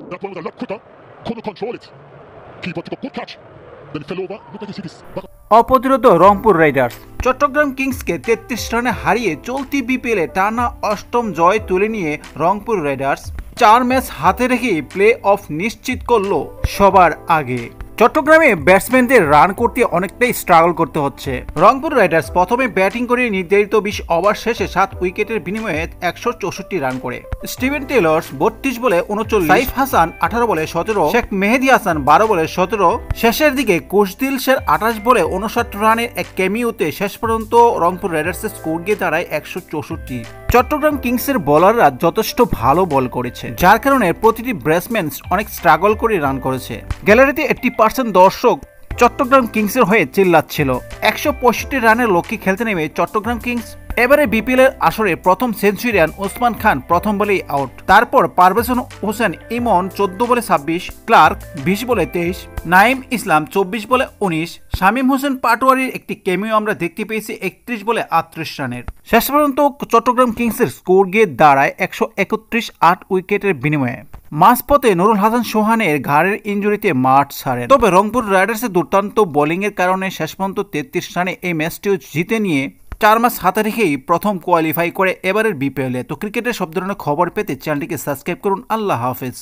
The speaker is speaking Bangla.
That one was a lot quicker. Couldn't control it. Keeper took a good catch. Then he fell over. Look at this. অপ্রতিরোধ রংপুর রাইডার্স চট্টগ্রাম কিংসকে 33 রানে হারিয়ে চলতি বিপিএলে টানা অষ্টম জয় তুলে নিয়ে রংপুর রাইডার্স 4 ম্যাচ হাতে রেখে প্লে অফ নিশ্চিত করল সবার আগে। চট্টগ্রামে ব্যাটসম্যানদের রান করতে অনেকটাই স্ট্রাগল করতে হচ্ছে। রংপুর রাইডার্স প্রথমে ব্যাটিং করে নির্ধারিত 20 ওভার শেষে 7 উইকেটের বিনিময়ে 164 রান করে। স্টিভেন টেলর্স 32 বলে 39, সাইফ হাসান 18 বলে 17, শেখ মেহেদী হাসান 12 বলে 17, শেষের দিকে কুশদিল শের 28 বলে 59 রানের এক ক্যামিওতে শেষ পর্যন্ত রংপুর রাইডার্সের স্কোর গিয়ে দাঁড়ায় 164। চট্টগ্রাম কিংসের বোলাররা যথেষ্ট ভালো বল করেছে, যার কারণে প্রতিটি ব্যাটসম্যান অনেক স্ট্রাগল করে রান করেছে। গ্যালারিতে 80% দর্শক চট্টগ্রাম কিংসের হয়ে চিল্লাচ্ছিল। 165 রানের লক্ষ্যে খেলতে নেমে চট্টগ্রাম কিংস এবারে বিপিএল এর আসরে প্রথম সেঞ্চুরিয়ান ওসমান খান প্রথম বলেই আউট। তারপর পারভেজ হোসেন ইমন 14 বলে 26, ক্লার্ক 20 বলে 23, নাইম ইসলাম 24 বলে 19, শামীম হোসেন পাটোয়ারির একটি ক্যামিও আমরা দেখতে পেয়েছি 31 বলে 38 রানের। শেষ পর্যন্ত চট্টগ্রাম কিংসের স্কোর গিয়ে দাঁড়ায় 131, 8 উইকেটের বিনিময়ে। মাঝপথে নুরুল হাসান সোহানের ঘাড়ের ইনজুরিতে মাঠ ছাড়েন। তবে রংপুর রাইডার্সের দুর্দান্ত বোলিংয়ের কারণে শেষ পর্যন্ত 33 রানে এই ম্যাচটিও জিতে নিয়ে 4 ম্যাচ হাতে রেখেই প্রথম কোয়ালিফাই করে এবারের বিপিএলে। তো ক্রিকেটের সব ধরনের খবর পেতে চ্যানেলটিকে সাবস্ক্রাইব করুন। আল্লাহ হাফেজ।